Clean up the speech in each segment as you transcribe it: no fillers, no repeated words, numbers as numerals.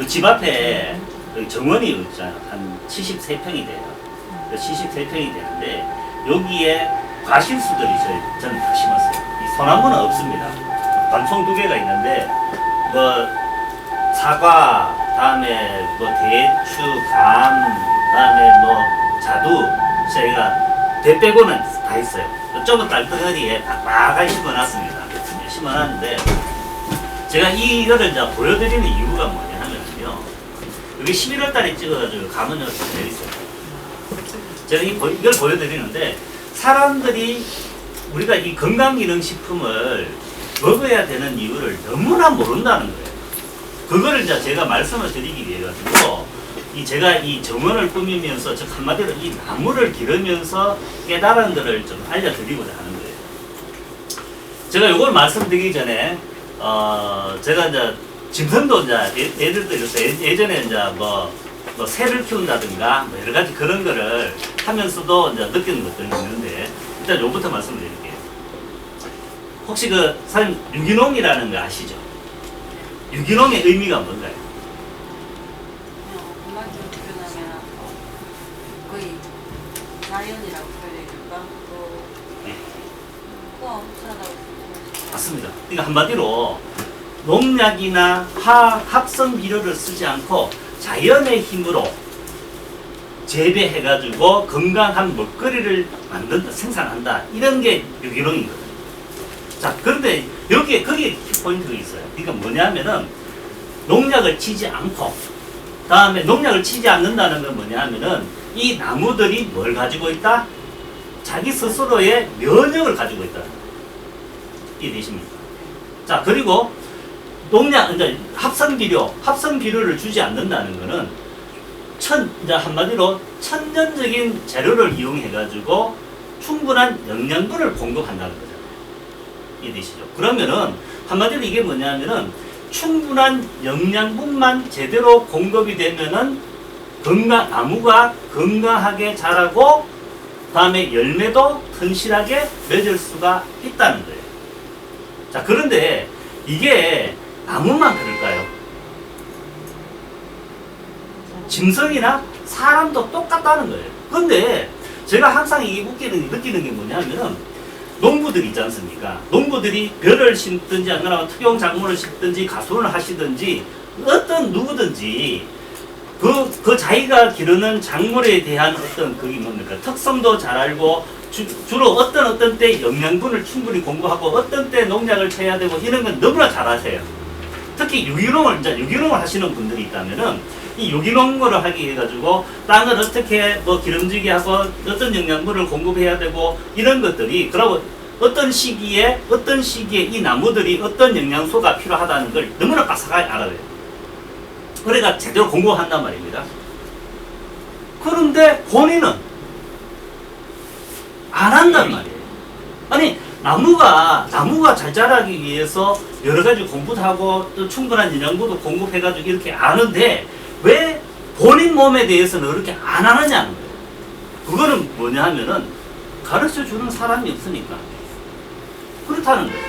그 집 앞에 그 정원이 한 73평이 돼요. 73평이 되는데 여기에 과실수들이 저는 다 심었어요. 이 소나무는 없습니다. 단총 2개가 있는데 뭐 사과, 다음에 뭐 대추, 감, 다음에 뭐 자두, 저희가 배 빼고는 다 있어요. 좁은 딸덩어리에 빡빡하게 심어놨습니다. 심어놨는데 제가 이거를 이제 보여드리는 이유가 뭐냐면요. 여기 11월 달에 찍어가지고 가면을 내리세요. 제가 이걸 보여드리는데 사람들이 우리가 이 건강기능식품을 먹어야 되는 이유를 너무나 모른다는 거예요. 그거를 이제 제가 말씀을 드리기 위해 가지고 제가 이 정원을 꾸미면서 즉 한마디로 이 나무를 기르면서 깨달은 것을 좀 알려드리고자 하는 거예요. 제가 이걸 말씀드리기 전에 제가 이제 짐승도 이제 예를 들어서 예전에 이제 뭐 새를 키운다든가 뭐 여러 가지 그런 거를 하면서도 이제 느끼는 것들이 있는데 일단 요부터 말씀드릴게요. 혹시 그 사장님 유기농이라는 거 아시죠? 유기농의 의미가 뭔가요? 한마디로 표현하면 거의 자연이라고 표현해줄까? 네. 흡사하다고 맞습니다. 그러니까 한마디로 농약이나 합성 비료를 쓰지 않고 자연의 힘으로 재배해가지고 건강한 먹거리를 만든다, 생산한다. 이런 게 유기농이거든요. 자, 그런데 거기에 포인트가 있어요. 그러니까 뭐냐면은 농약을 치지 않고, 다음에 농약을 치지 않는다는 건 뭐냐면은 이 나무들이 뭘 가지고 있다? 자기 스스로의 면역을 가지고 있다. 이해되십니까? 자, 그리고 농약, 이제 합성 비료를 주지 않는다는 거는 이제 한마디로 천연적인 재료를 이용해가지고 충분한 영양분을 공급한다는 거죠. 이해되시죠? 그러면은 한마디로 이게 뭐냐면은 충분한 영양분만 제대로 공급이 되면은 나무가 건강하게 자라고 다음에 열매도 튼실하게 맺을 수가 있다는 거예요. 자, 그런데 이게 나무만 그럴까요? 짐승이나 사람도 똑같다는 거예요. 근데 제가 항상 이게 느끼는 게 뭐냐면은 농부들 있지 않습니까? 농부들이 벼를 심든지 아니면 특용 작물을 심든지 가수를 하시든지 어떤 누구든지 그 자기가 기르는 작물에 대한 어떤 그게 뭡니까? 특성도 잘 알고 주로 어떤 때 영양분을 충분히 공부하고 어떤 때 농약을 쳐야 되고 이런 건 너무나 잘 아세요. 특히 유기농을 하시는 분들이 있다면은 이 유기농을 하기 위해 가지고 땅을 어떻게 뭐 기름지게 하고 어떤 영양분을 공급해야 되고 이런 것들이 그리고 어떤 시기에 이 나무들이 어떤 영양소가 필요하다는 걸 너무나 빠삭하게 알아요. 그러니까 제대로 공부한단 말입니다. 그런데 본인은 안 한단 말이에요. 아니 나무가 잘 자라기 위해서 여러 가지 공부도 하고 또 충분한 영양분도 공급해가지고 이렇게 아는데 왜 본인 몸에 대해서는 그렇게 안 하느냐는 거예요. 그거는 뭐냐 하면은 가르쳐 주는 사람이 없으니까 그렇다는 거예요.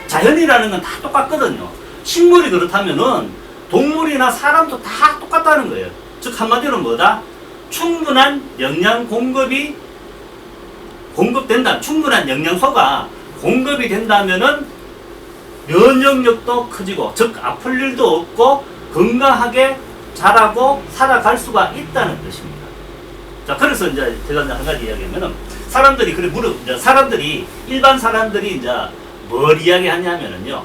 자연이라는 건 다 똑같거든요. 식물이 그렇다면은 동물이나 사람도 다 똑같다는 거예요. 즉 한마디로 뭐다? 충분한 영양 충분한 영양소가 공급이 된다면은 면역력도 커지고 즉 아플 일도 없고 건강하게 자라고 살아갈 수가 있다는 뜻입니다. 자, 그래서 이제 제가 한 가지 이야기하면은 일반 사람들이 이제 뭘 이야기하냐면은요.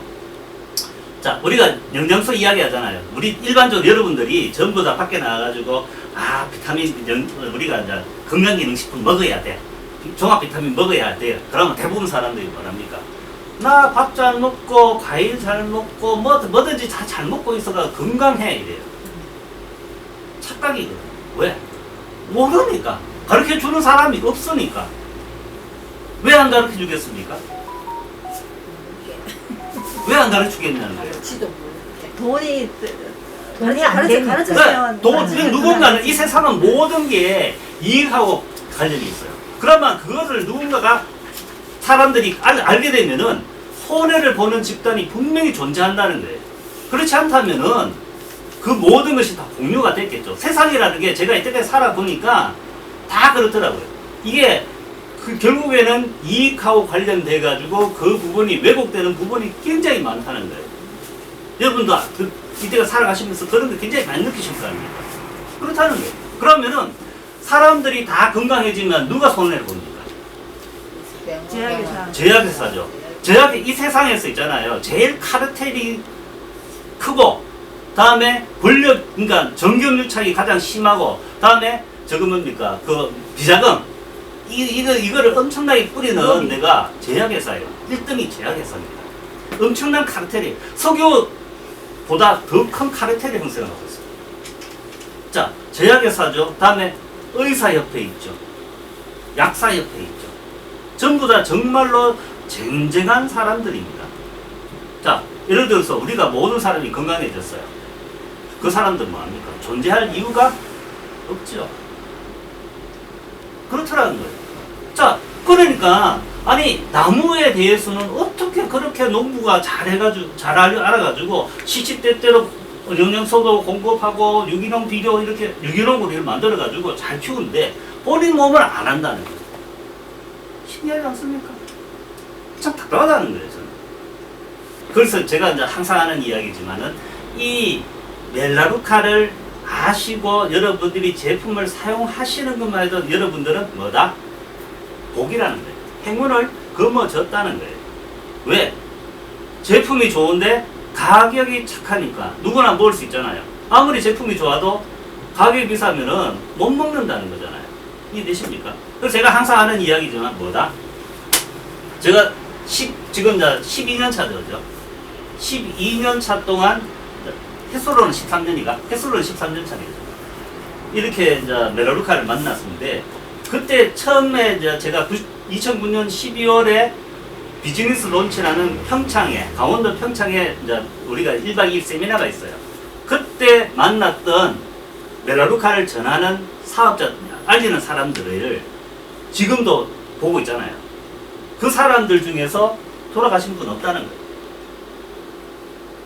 자, 우리가 영양소 이야기 하잖아요. 우리 일반적으로 여러분들이 전부 다 밖에 나와가지고 우리가 이제 건강기능식품 먹어야 돼. 종합 비타민 먹어야 돼요. 그러면 대부분 사람들이 뭐랍니까? 나 밥 잘 먹고 과일 잘 먹고 뭐든지 다 잘 먹고 있어가 건강해 이래요. 착각이거든요. 왜? 모르니까. 가르쳐 주는 사람이 없으니까. 왜 안 가르쳐 주겠습니까? 왜 안 가르쳐 주겠냐는 거예요. 돈이 안 되니까. 누군가는 이 세상은 모든 게 이익하고 관련이 있어요. 그러면 그것을 누군가가 사람들이 알게 되면은 손해를 보는 집단이 분명히 존재한다는 거예요. 그렇지 않다면은 그 모든 것이 다 공유가 됐겠죠. 세상이라는 게 제가 이때까지 살아보니까 다 그렇더라고요. 이게 그 결국에는 이익하고 관련돼 가지고 그 부분이 왜곡되는 부분이 굉장히 많다는 거예요. 여러분도 이때가 살아가시면서 그런 거 굉장히 많이 느끼실 거 아닙니까? 그렇다는 거예요. 그러면은 사람들이 다 건강해지면 누가 손해를 봅니까? 제약회사. 제약회사죠. 제약이 이 세상에서 있잖아요. 제일 카르텔이 크고, 다음에 권력, 그러니까 정경유착이 가장 심하고, 다음에 저거 뭡니까? 그 비자금. 이거를 엄청나게 뿌리는 데가 제약회사예요. 1등이 제약회사입니다. 엄청난 카르텔이, 석유보다 더 큰 카르텔이 형성하고 있어요. 자, 제약회사죠. 다음에 의사협회 있죠. 약사협회 있죠. 전부 다 정말로 쟁쟁한 사람들입니다. 자, 예를 들어서 우리가 모든 사람이 건강해졌어요. 그 사람들 뭐합니까? 존재할 이유가 없죠. 그렇더라는 거예요. 자, 그러니까 아니 나무에 대해서는 어떻게 그렇게 농부가 잘해가지고 잘 알아가지고 시시때때로 영양소도 공급하고 유기농 비료 이렇게 유기농으로 만들어가지고 잘 키우는데 본인 몸을 안 한다는 거예요. 신기하지 않습니까? 참 답답하다는 거예요, 저는. 그래서 제가 이제 항상 하는 이야기지만은 이 멜라루카를 아시고 여러분들이 제품을 사용하시는 것만 해도 여러분들은 뭐다? 복이라는 거예요. 행운을 거머쥐었다는 거예요. 왜? 제품이 좋은데 가격이 착하니까 누구나 먹을 수 있잖아요. 아무리 제품이 좋아도 가격이 비싸면은 못 먹는다는 거잖아요. 이해되십니까? 그래서 제가 항상 하는 이야기지만 뭐다? 제가 지금 12년 차죠. 12년 차 동안 햇소로는 13년이가 햇소로는 13년 차네요. 이렇게 이제 멜라루카를 만났는데 그때 처음에 이제 제가 2009년 12월에 비즈니스 론치라는 평창에 강원도 평창에 이제 우리가 1박 2일 세미나가 있어요. 그때 만났던 멜라루카를 전하는 사업자 알리는 사람들을 지금도 보고 있잖아요. 그 사람들 중에서 돌아가신 분 없다는 거예요.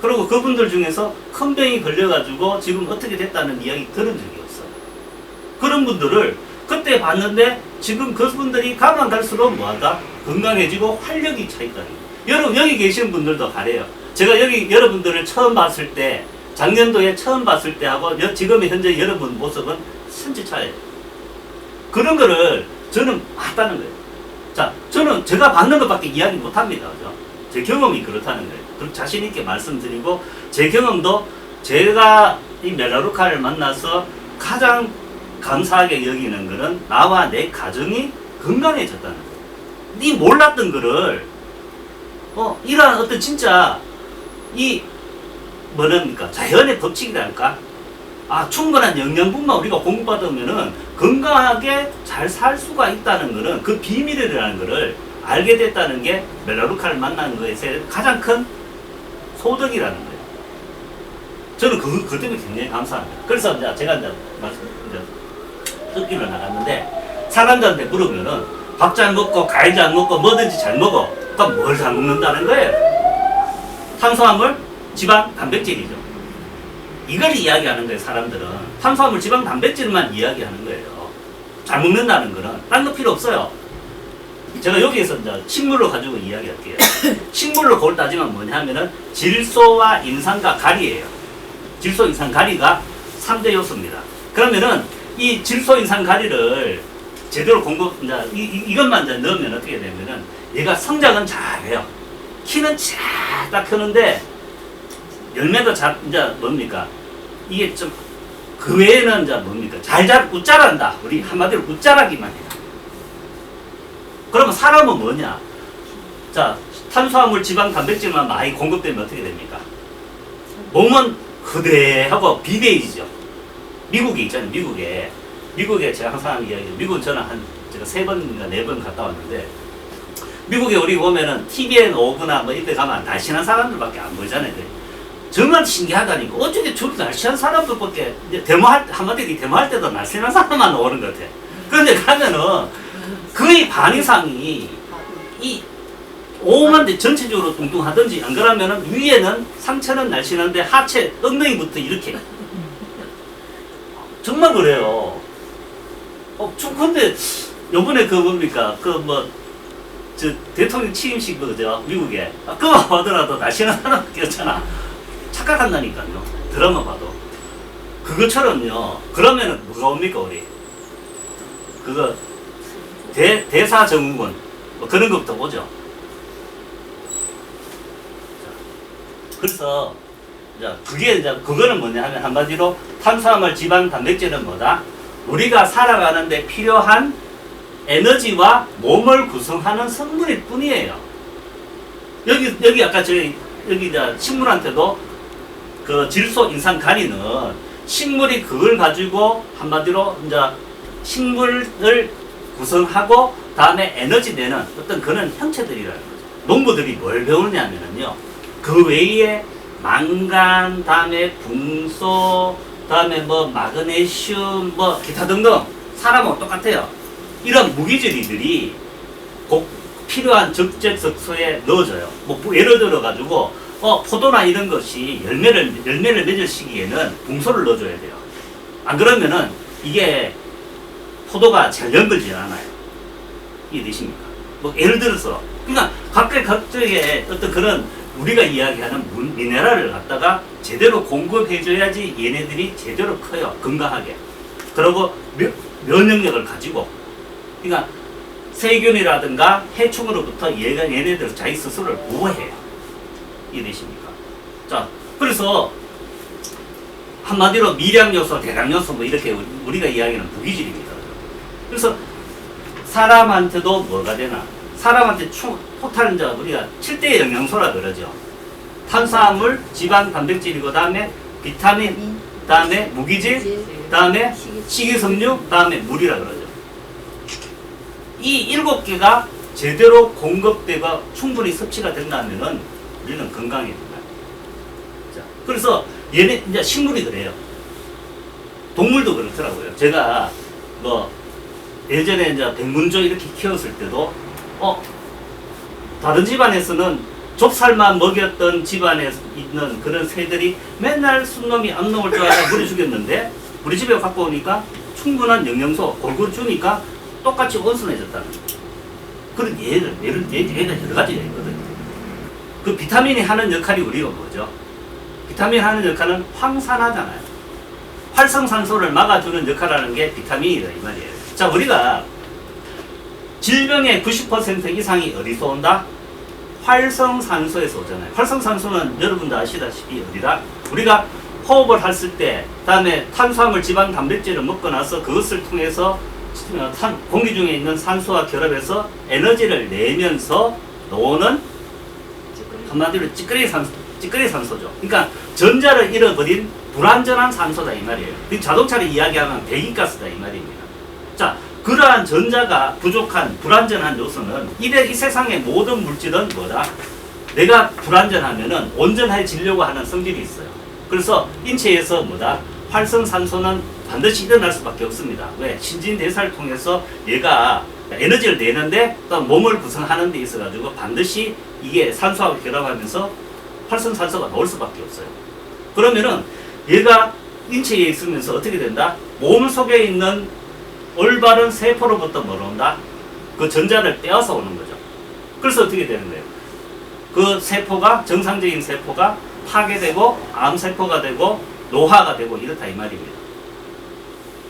그리고 그분들 중에서 큰 병이 걸려가지고 지금 어떻게 됐다는 이야기 들은 적이 없어요. 그런 분들을 그때 봤는데 지금 그분들이 가만 갈수록 뭐한다? 건강해지고 활력이 차 있다는 거예요. 여러분 여기 계시는 분들도 가래요. 제가 여기 여러분들을 처음 봤을 때 작년도에 처음 봤을 때하고 지금의 현재 여러분 모습은 천지 차이에요. 그런 거를 저는 봤다는 거예요. 자, 저는 제가 봤는 것밖에 이야기 못합니다. 그죠? 제 경험이 그렇다는 거예요. 그럼 자신 있게 말씀드리고 제 경험도 제가 이 멜라루카를 만나서 가장 감사하게 여기는 거는 나와 내 가정이 건강해졌다는 거예요. 이 몰랐던 거를 이러한 어떤 진짜 이 뭐랍니까 자연의 법칙이랄까 충분한 영양분만 우리가 공급받으면은 건강하게 잘 살 수가 있다는 거는 그 비밀이라는 거를 알게 됐다는 게 멜라루카를 만나는 것에 가장 큰 소득이라는 거예요. 저는 그 때문에 굉장히 감사합니다. 그래서 이제 제가 이제 뜯기로 나갔는데 사람들한테 물으면은 밥 잘 먹고 과일 잘 먹고 뭐든지 잘 먹어. 그럼 뭘 잘 먹는다는 거예요? 탄수화물, 지방, 단백질이죠. 이걸 이야기하는 거예요, 사람들은. 탄수화물, 지방, 단백질만 이야기하는 거예요. 잘 먹는다는 거는 딴 거 필요 없어요. 제가 여기에서 이제 식물로 가지고 이야기할게요. 식물로 그걸 따지면 뭐냐 하면은 질소와 인산과 가리예요. 질소, 인산, 가리가 3대 요소입니다. 그러면은 이 질소, 인산, 가리를 제대로 이것만 이제 넣으면 어떻게 되면은 얘가 성장은 잘해요. 키는 쫙딱 크는데 열매도 이제 뭡니까? 이게 좀 그 외에는 이제 뭡니까? 웃자란다. 우리 한마디로 웃자라기만 해요. 그러면 사람은 뭐냐? 자, 탄수화물, 지방, 단백질만 많이 공급되면 어떻게 됩니까? 몸은 그대하고 비대해지죠. 미국에 있잖아요. 미국에 제가 항상 하는 이야기, 미국은 저는 제가 3번인가 4번 갔다 왔는데, 미국에 우리 보면은 TVN 오거나 뭐 이때 가면 날씬한 사람들밖에 안 보이잖아요. 정말 신기하다니까. 어떻게 저렇게 날씬한 사람들밖에, 이제 한마디로 데모할 때도 날씬한 사람만 오는 것 같아. 그런데 가면은 거의 반 이상이 이 오만데 전체적으로 뚱뚱하든지 안 그러면은 위에는 상체는 날씬한데 하체 엉덩이부터 이렇게 정말 그래요. 근데 요번에 그 뭡니까? 대통령 취임식 그죠? 미국에. 그거 하더라도 날씨는 하나밖에 없잖아. 착각한다니까요. 드라마 봐도. 그것처럼요. 그러면은 뭐가 옵니까, 우리? 그거, 대사 증후군. 뭐 그런 것부터 오죠. 그래서, 그거는 뭐냐 하면 한마디로 탄수화물, 지방, 단백질은 뭐다? 우리가 살아가는데 필요한 에너지와 몸을 구성하는 성분일 뿐이에요. 여기 아까 여기 식물한테도 그 질소, 인산, 간이는 식물이 그걸 가지고 한마디로 식물을 구성하고 다음에 에너지 내는 어떤 그런 형체들이라는 거죠. 농부들이 뭘 배우냐면요. 그 외에 망간, 다음에 붕소, 다음에 마그네슘, 기타 등등 사람하고 똑같아요. 이런 무기질이들이 꼭 필요한 적재적소에 넣어줘요. 예를 들어 가지고 포도나 이런 것이 열매를 맺을 시기에는 붕소를 넣어줘야 돼요. 안 그러면은 이게 포도가 잘 연결되지 않아요. 이해되십니까? 예를 들어서 그러니까 각각의 어떤 그런 우리가 이야기하는 미네랄을 갖다가 제대로 공급해줘야지 얘네들이 제대로 커요. 건강하게. 그리고 면역력을 가지고. 그러니까 세균이라든가 해충으로부터 얘네들 자기 스스로를 보호해요. 이해되십니까? 자, 그래서 한마디로 미량요소, 대량요소 이렇게 우리가 이야기하는 무기질입니다. 그래서 사람한테도 뭐가 되나? 사람한테 토탈 우리가 7대 영양소라 그러죠. 탄수화물, 지방, 단백질이고 다음에 비타민, 다음에 무기질, 다음에 식이섬유, 다음에 물이라 그러죠. 이 7개가 제대로 공급되고 충분히 섭취가 된다면은 우리는 건강해진다. 자, 그래서 이제 식물이 그래요. 동물도 그렇더라고요. 제가 예전에 백문조 이렇게 키웠을 때도 다른 집안에서는 좁쌀만 먹였던 집안에 있는 그런 새들이 맨날 순놈이 암놈을 좋아해서 물을 죽였는데 우리 집에 갖고 오니까 충분한 영양소 골고루 주니까 똑같이 온순해졌다는 거예요. 그런 얘가 여러 가지가 있거든요. 그 비타민이 하는 역할이 우리가 뭐죠? 비타민이 하는 역할은 황산화잖아요. 활성산소를 막아주는 역할을 하는 게 비타민이다 이 말이에요. 자, 우리가 질병의 90% 이상이 어디서 온다? 활성산소에서 오잖아요. 활성산소는 여러분도 아시다시피 어디다? 우리가 호흡을 했을 때, 다음에 탄수화물, 지방, 단백질을 먹고 나서 그것을 통해서 공기 중에 있는 산소와 결합해서 에너지를 내면서 나오는 한마디로 찌꺼리 산소죠. 그러니까 전자를 잃어버린 불완전한 산소다 이 말이에요. 자동차를 이야기하면 배기가스다 이 말입니다. 자, 그러한 전자가 부족한 불완전한 요소는 이 세상의 모든 물질은 뭐다? 내가 불완전하면은 온전해지려고 하는 성질이 있어요. 그래서 인체에서 뭐다? 활성산소는 반드시 일어날 수밖에 없습니다. 왜? 신진대사를 통해서 얘가 에너지를 내는데 또 몸을 구성하는 데 있어가지고 반드시 이게 산소하고 결합하면서 활성산소가 나올 수밖에 없어요. 그러면은 얘가 인체에 있으면서 어떻게 된다? 몸 속에 있는 올바른 세포로부터 뭐온다? 그 전자를 빼앗아 오는 거죠. 그래서 어떻게 되는 거예요? 그 세포가 정상적인 세포가 파괴되고 암세포가 되고 노화가 되고 이렇다 이 말입니다.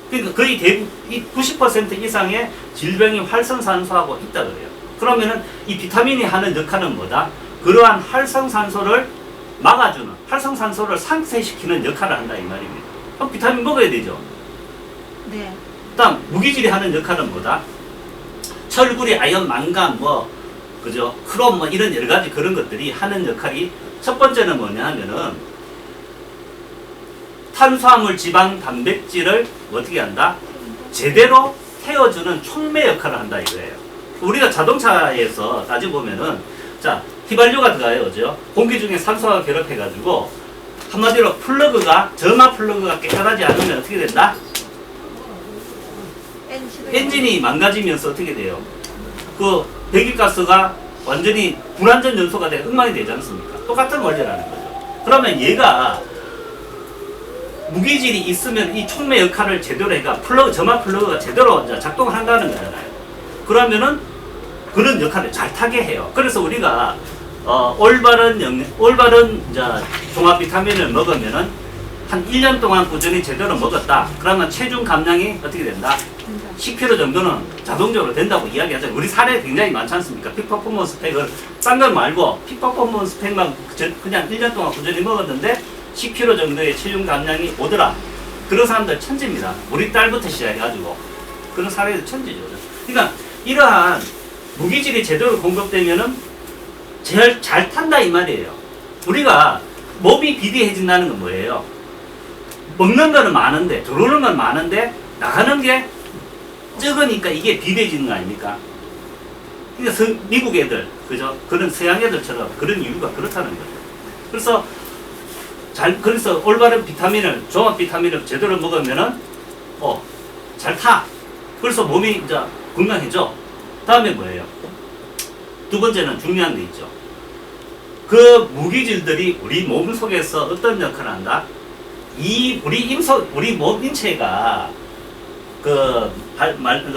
그러니까 거의 대부분 90% 이상의 질병이 활성산소하고 있다 그래요. 그러면은 이 비타민이 하는 역할은 뭐다? 그러한 활성산소를 막아주는, 활성산소를 상쇄시키는 역할을 한다 이 말입니다. 그럼 비타민 먹어야 되죠. 네. 그다음 무기질이 하는 역할은 뭐다? 철구리, 아연, 망간, 그죠? 크롬, 이런 여러 가지 그런 것들이 하는 역할이 첫 번째는 뭐냐 하면은 탄수화물, 지방, 단백질을 어떻게 한다? 제대로 태워주는 촉매 역할을 한다 이거예요. 우리가 자동차에서 따져보면은 자, 휘발유가 들어가요, 그죠? 공기 중에 산소와 결합해가지고 한마디로 점화 플러그가 깨끗하지 않으면 어떻게 된다? 엔진이 망가지면서 어떻게 돼요? 그 배기가스가 완전히 불완전 연소가 돼 엉망이 되지 않습니까? 똑같은 원리라는 거죠. 그러면 얘가 무기질이 있으면 이 촉매 역할을 제대로 해가 점화 플러그가 제대로 이제 작동을 한다는 거잖아요. 그러면은 그런 역할을 잘 타게 해요. 그래서 우리가 올바른 이제 종합 비타민을 먹으면은 한 1년 동안 꾸준히 제대로 먹었다. 그러면 체중 감량이 어떻게 된다? 10kg 정도는 자동적으로 된다고 이야기하죠. 우리 사례 굉장히 많지 않습니까? 픽퍼포먼스 팩을 딴 걸 말고 픽퍼포먼스 팩만 그냥 1년 동안 꾸준히 먹었는데 10kg 정도의 체중 감량이 오더라. 그런 사람들 천재입니다. 우리 딸부터 시작해가지고 그런 사례도 천재죠. 그러니까 이러한 무기질이 제대로 공급되면은 제일 잘 탄다 이 말이에요. 우리가 몸이 비대해진다는 건 뭐예요? 먹는 거는 많은데 들어오는 건 많은데 나가는 게 적으니까 이게 비대해지는 거 아닙니까? 그러니까 미국 애들 그죠? 그런 서양 애들처럼 그런 이유가 그렇다는 거죠. 그래서 올바른 비타민을 종합 비타민을 제대로 먹으면은 잘 타. 그래서 몸이 이제 건강해져. 다음에 뭐예요? 두 번째는 중요한 게 있죠. 그 무기질들이 우리 몸 속에서 어떤 역할을 한다? 우리 몸 인체가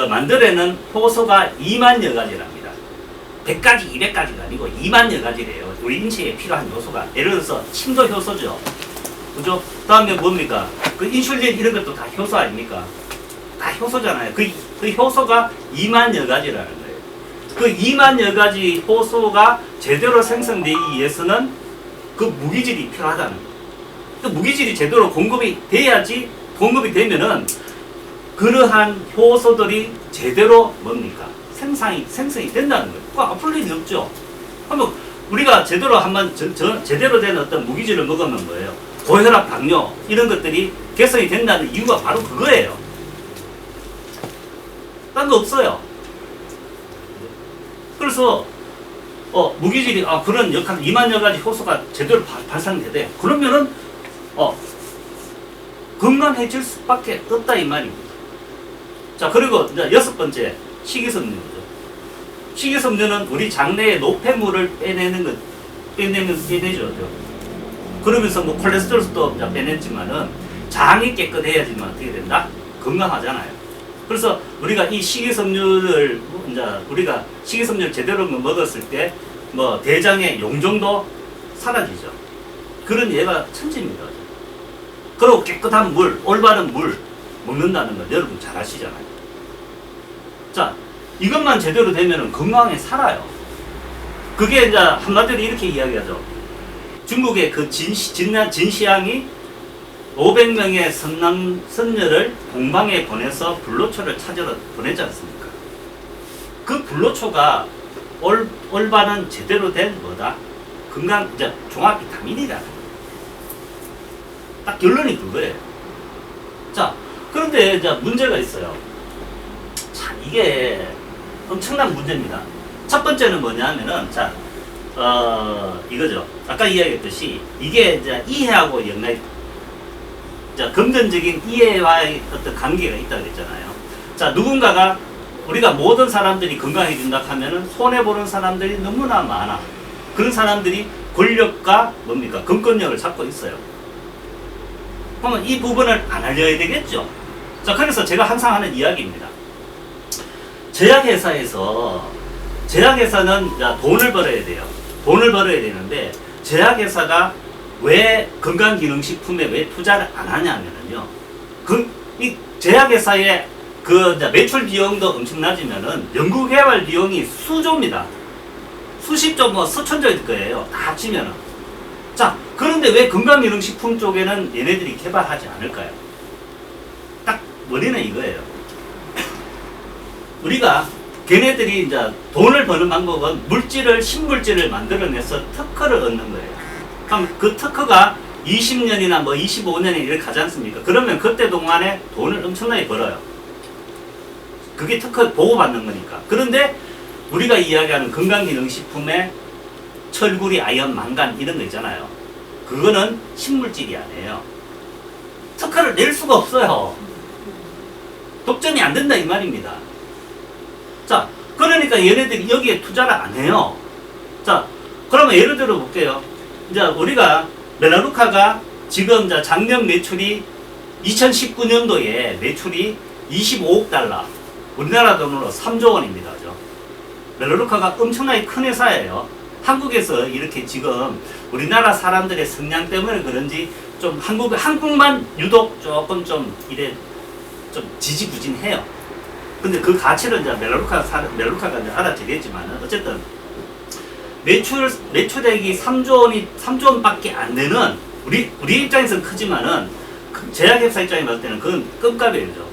만들어내는 효소가 2만여 가지랍니다. 100가지, 200가지가 아니고 2만여 가지래요. 우리 인체에 필요한 효소가. 예를 들어서 침도 효소죠. 그죠? 다음에 뭡니까? 그 인슐린 이런 것도 다 효소 아닙니까? 다 효소잖아요. 그 효소가 2만여 가지라는 거예요. 그 2만여 가지 효소가 제대로 생성되기 위해서는 그 무기질이 필요하다는 거예요. 그 무기질이 제대로 공급이 돼야지, 공급이 되면은 그러한 효소들이 제대로 뭡니까? 생성이 된다는 거예요. 그거 아플 일이 없죠. 그러면 우리가 제대로 제대로 된 어떤 무기질을 먹으면 뭐예요? 고혈압, 당뇨 이런 것들이 개선이 된다는 이유가 바로 그거예요. 딴 거 없어요. 그래서 무기질이 그런 역할 2만여 가지 효소가 제대로 발산되대요. 그러면은 건강해질 수밖에 없다 이 말입니다. 자, 그리고 이제 6번째 식이섬유죠. 식이섬유는 우리 장내의 노폐물을 빼내죠. 그러면서 뭐 콜레스테롤도 빼냈지만은 장이 깨끗해야지만 어떻게 된다? 건강하잖아요. 그래서 우리가 이 식이섬유를 제대로 먹었을 때 뭐 대장의 용종도 사라지죠. 그런 얘가 천재입니다. 그리고 깨끗한 물, 올바른 물 먹는다는 거 여러분 잘 아시잖아요. 자, 이것만 제대로 되면은 건강하게 살아요. 그게 이제 한마디로 이렇게 이야기하죠. 중국의 그 진시황이 500명의 선녀를 동방에 보내서 불로초를 찾으러 보냈지 않습니까? 그 불로초가 올바른 제대로 된 뭐다? 이제 종합 비타민이라는 거예요. 딱 결론이 그거예요. 자, 그런데 이제 문제가 있어요. 참, 이게 엄청난 문제입니다. 첫 번째는 뭐냐면은, 이거죠. 아까 이야기했듯이, 이게 이제 이해하고 금전적인 이해와의 어떤 관계가 있다고 했잖아요. 자, 누군가가 우리가 모든 사람들이 건강해진다 하면은 손해보는 사람들이 너무나 많아. 그런 사람들이 권력과 금권력을 잡고 있어요. 그러면 이 부분을 안 알려야 되겠죠. 자, 그래서 제가 항상 하는 이야기입니다. 제약회사는 돈을 벌어야 돼요. 돈을 벌어야 되는데, 제약회사가 왜 건강기능식품에 왜 투자를 안 하냐면요. 이 제약회사의 매출 비용도 엄청나지만은 연구개발 비용이 수조입니다. 수십조, 수천조일 거예요. 다 합치면은. 자, 그런데 왜 건강기능식품 쪽에는 얘네들이 개발하지 않을까요? 딱 머리는 이거예요. 우리가 걔네들이 이제 돈을 버는 방법은 신물질을 만들어내서 특허를 얻는 거예요. 그럼 그 특허가 20년이나 25년이 이렇게 가지 않습니까? 그러면 그때 동안에 돈을 엄청나게 벌어요. 그게 특허 보호받는 거니까. 그런데 우리가 이야기하는 건강기능식품에 철구리, 아연, 망간 이런 거 있잖아요. 그거는 신물질이 아니에요. 특허를 낼 수가 없어요. 독점이 안 된다 이 말입니다. 자, 그러니까 얘네들이 여기에 투자를 안 해요. 자, 그러면 예를 들어 볼게요. 이제 우리가 멜라루카가 지금 작년 매출이 2019년도에 매출이 25억 달러, 우리나라 돈으로 3조 원입니다. 그죠? 멜로루카가 엄청나게 큰 회사예요. 한국에서 이렇게 지금 우리나라 사람들의 성향 때문에 그런지 좀 한국만 유독 조금 좀 이래 좀 지지부진해요. 근데 그 가치를 이제 멜로루카가 이제 알아채겠지만 어쨌든 매출액이 3조 원밖에 안 되는 우리 입장에서는 크지만은 제약회사 입장에 봤을 때는 그건 끔값이죠.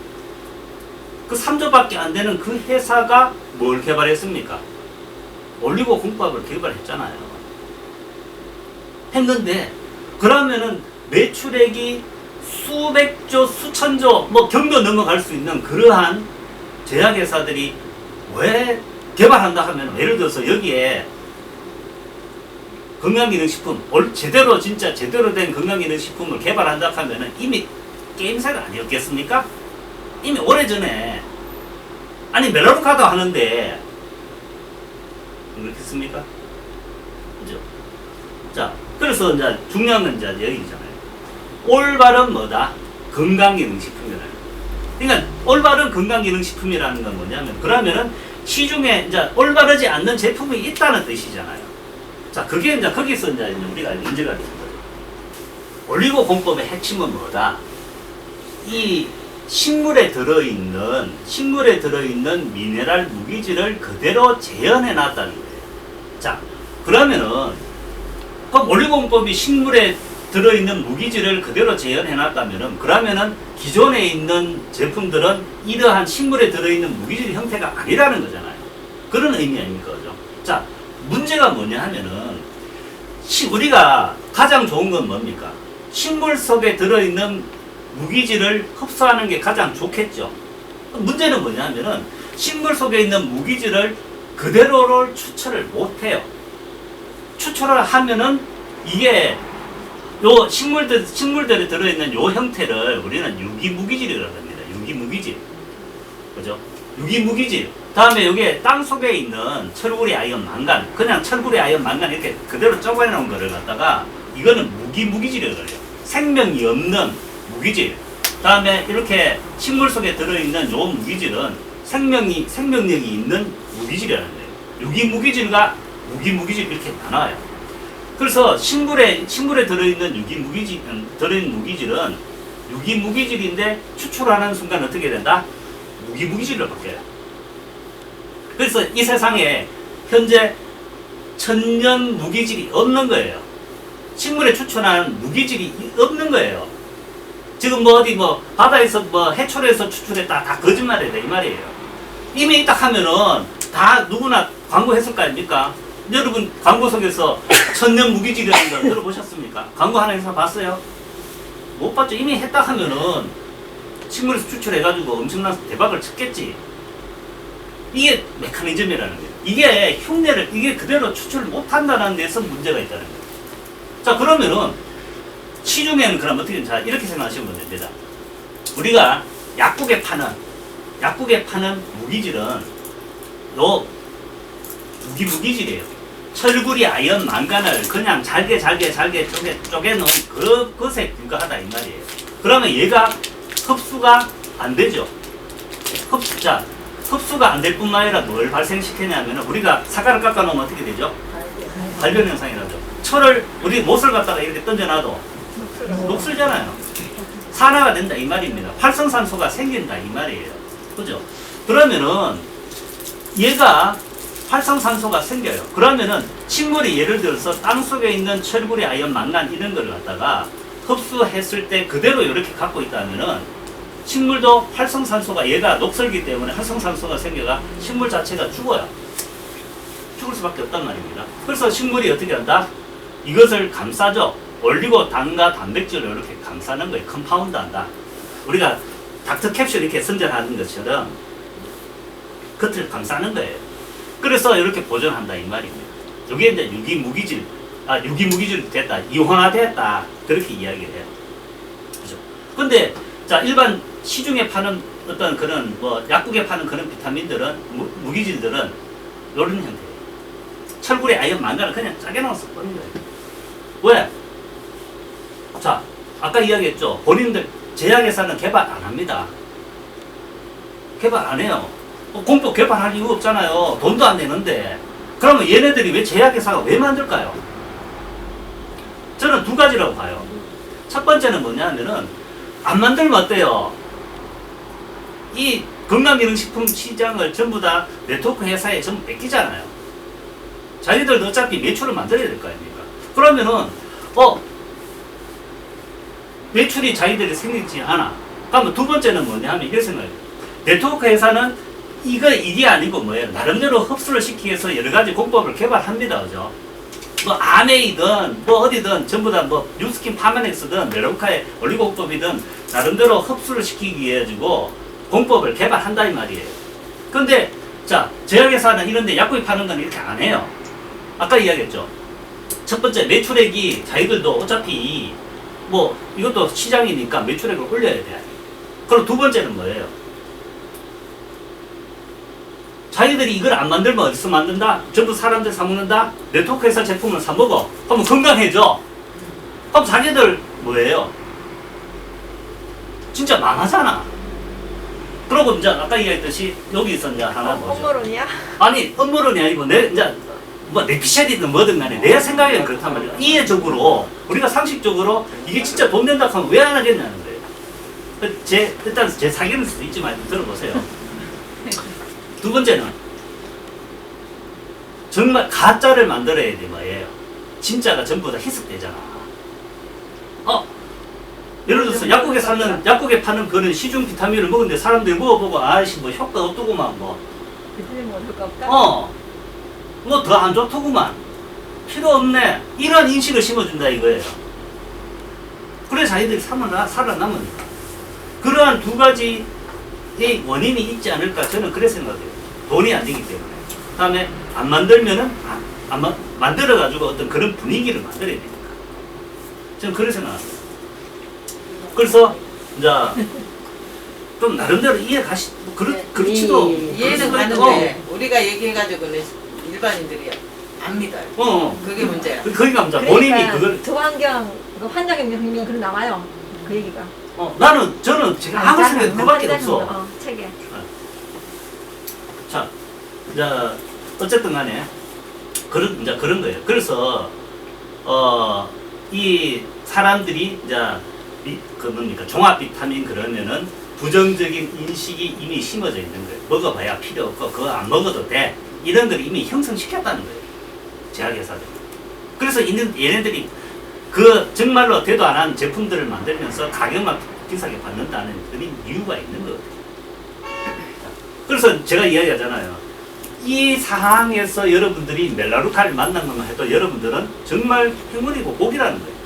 그 3조밖에 안 되는 그 회사가 뭘 개발했습니까? 올리고 공법을 개발했잖아요. 했는데 그러면은 매출액이 수백조, 수천조, 뭐 경도 넘어갈 수 있는 그러한 제약회사들이 왜 개발한다 하면, 예를 들어서 여기에 건강기능식품, 진짜 제대로 된 건강기능식품을 개발한다 하면은 이미 게임사가 아니었겠습니까? 이미 오래전에, 아니 멜로루카도 하는데 그렇겠습니까? 그죠? 자, 그래서 이제 중요한 건 이제 여기잖아요. 올바른 뭐다? 건강기능식품이라는. 그러니까 올바른 건강기능식품이라는 건 뭐냐면, 그러면은 시중에 이제 올바르지 않는 제품이 있다는 뜻이잖아요. 자, 그게 이제 거기서 이제 우리가 문제가 되는 거예요. 올리고 공법의 핵심은 뭐다? 이 식물에 들어있는 미네랄 무기질을 그대로 재현해 놨다는 거예요. 자, 그러면은 그럼 올리고공법이 식물에 들어있는 무기질을 그대로 재현해 놨다면은, 그러면은 기존에 있는 제품들은 이러한 식물에 들어있는 무기질 형태가 아니라는 거잖아요. 그런 의미 아닙니까? 그죠? 자, 문제가 뭐냐 하면은 우리가 가장 좋은 건 뭡니까? 식물 속에 들어있는 무기질을 흡수하는 게 가장 좋겠죠. 문제는 뭐냐 하면은 식물 속에 있는 무기질을 그대로를 추출을 못해요. 추출을 하면은 이게 요 식물들에 들어있는 요 형태를 우리는 유기무기질이라고 합니다. 유기무기질. 그죠? 유기무기질. 다음에 여기에 땅 속에 있는 철구리, 아연, 망간, 그냥 철구리, 아연, 망간 이렇게 그대로 쪼개놓은 놓은 거를 갖다가 이거는 무기무기질이라고 해요. 생명이 없는 무기질. 다음에 이렇게 식물 속에 들어있는 요 무기질은 생명력이 있는 무기질이라는 거예요. 유기무기질과 무기무기질 이렇게 나눠요. 그래서 식물에 들어있는 무기질은 유기무기질인데 추출하는 순간 어떻게 된다? 무기무기질로 바뀌어요. 그래서 이 세상에 현재 천연 무기질이 없는 거예요. 식물에 추출하는 무기질이 없는 거예요. 지금 어디 바다에서 해초에서 추출했다, 다 거짓말이다 이 말이에요. 이미 딱 하면은 다 누구나 광고했을 거 아닙니까? 여러분 광고 속에서 천연 무기질이라는 거 들어보셨습니까? 광고 하나 해서 봤어요? 못 봤죠? 이미 했다 하면은 식물에서 추출해가지고 엄청난 대박을 쳤겠지. 이게 메커니즘이라는 거예요. 이게 흉내를, 이게 그대로 추출을 못한다는 데서 문제가 있다는 거예요. 자, 그러면은 시중에는 그럼 어떻게, 자, 이렇게 생각하시면 됩니다. 우리가 약국에 파는 무기질은 요 무기질이에요. 철구리, 아연, 망간을 그냥 잘게 쪼개놓은 그것에 불과하다 이 말이에요. 그러면 얘가 흡수가 안 되죠. 흡수가 안 될 뿐만 아니라 뭘 발생시키냐면, 우리가 사과를 깎아놓으면 어떻게 되죠? 발변 현상이라죠. 철을 우리 못을 갖다가 이렇게 던져놔도 녹슬잖아요. 산화가 된다 이 말입니다. 활성산소가 생긴다 이 말이에요. 그죠? 그러면은 얘가 활성산소가 생겨요. 그러면은 식물이 예를 들어서 땅 속에 있는 철구리, 아연, 망간 이런 걸 갖다가 흡수했을 때 그대로 이렇게 갖고 있다면은 식물도 활성산소가, 얘가 녹슬기 때문에 활성산소가 생겨가 식물 자체가 죽어요. 죽을 수밖에 없단 말입니다. 그래서 식물이 어떻게 한다? 이것을 감싸죠. 올리고당과 단백질을 이렇게 감싸는 거예요. 컴파운드 한다. 우리가 닥터캡슐 이렇게 선전하는 것처럼 겉을 감싸는 거예요. 그래서 이렇게 보존한다 이 말입니다. 이게 이제 유기무기질 됐다, 이온화됐다, 그렇게 이야기를 해요. 그죠? 근데 자, 일반 시중에 파는 어떤 그런 약국에 파는 그런 비타민들은, 무기질들은 이런 형태예요. 철구리, 아연, 망간을 그냥 짜게 넣어서 뿌는 거예요. 왜? 자, 아까 이야기했죠. 본인들 제약회사는 개발 안 합니다. 개발 안 해요. 공법 개발할 이유 없잖아요. 돈도 안 내는데. 그러면 얘네들이 왜 제약회사가 왜 만들까요? 저는 두 가지라고 봐요. 첫 번째는 뭐냐면은 안 만들면 어때요? 이 건강기능식품 시장을 전부 다 네트워크 회사에 전부 뺏기잖아요. 자기들도 어차피 매출을 만들어야 될 거 아닙니까? 그러면은 매출이 자기들이 생기지 않아. 그러면 두 번째는 뭐냐 하면 이런 생각이에요. 네트워크 회사는 이게 아니고 뭐예요? 나름대로 흡수를 시키기 위해서 여러 가지 공법을 개발합니다. 그죠? 뭐 아메이든 뭐 어디든 전부 다 뭐 뉴스킨 파마넥스든 메론카의 올리고법이든 나름대로 흡수를 시키기 위해 가지고 공법을 개발한다 이 말이에요. 근데 자 제약회사는 이런데 약국이 파는 건 이렇게 안 해요. 아까 이야기했죠. 첫 번째 매출액이 자기들도 어차피 뭐 이것도 시장이니까 매출액을 올려야 돼. 그럼 두 번째는 뭐예요? 자기들이 이걸 안 만들면 어디서 만든다? 전부 사람들 사먹는다? 네트워크 회사 제품을 사먹어. 그러면 건강해져. 그럼 자기들 뭐예요? 진짜 망하잖아. 그러고 이제 아까 이야기했듯이 여기서 이제 하나 뭐죠? 업무론이야? 아니 업무론이 아니고 이제 뭐 뇌피셜이든 뭐든 간에 내 생각에는 그렇단 말이야. 이해적으로 우리가 상식적으로 이게 진짜 돈 된다 하면 왜 안 하겠냐는 거예요. 일단 제 사견일 수도 있지만 들어보세요. 두 번째는 정말 가짜를 만들어야 돼 뭐예요. 진짜가 전부 다 희석되잖아. 예를 들어서 약국에 파는 그런 시중 비타민을 먹었는데 사람들이 먹어보고 아이씨 뭐 효과 없더구만 뭐. 비타민 뭐 효과 없다? 뭐 더 안 좋더구만. 필요 없네. 이런 인식을 심어준다 이거예요. 그래 자기들이 살아남으니까. 그러한 두 가지의 원인이 있지 않을까 저는 그래 생각해요. 돈이 안 되기 때문에. 그 다음에 안 만들면은 만들어가지고 어떤 그런 분위기를 만들어야 되니까. 저는 그래 생각합니다. 그래서 이제 좀 나름대로 그렇지도 이해는 가는데 우리가 얘기해가지고는 일반인들이 안 믿어요. 그게 문제야. 거기가 문제야. 본인이 그걸 저환경, 환자경영 그런 나와요. 그 얘기가. 저는 제가 아무 생각이 그밖에 없어. 책에. 자, 이제 어쨌든 간에 그런 거예요. 그래서 이 사람들이 이제 종합 비타민 그러면은 부정적인 인식이 이미 심어져 있는 거예요. 먹어봐야 필요 없고 그거 안 먹어도 돼. 이런 걸 이미 형성시켰다는 거예요. 제약회사들. 그래서 얘네들이 정말로 대도 안 한 제품들을 만들면서 가격만 비싸게 받는다는 그런 이유가 있는 거예요. 그래서 제가 이야기하잖아요. 이 상황에서 여러분들이 멜라루카를 만난 것만 해도 여러분들은 정말 행운이고 복이라는 거예요.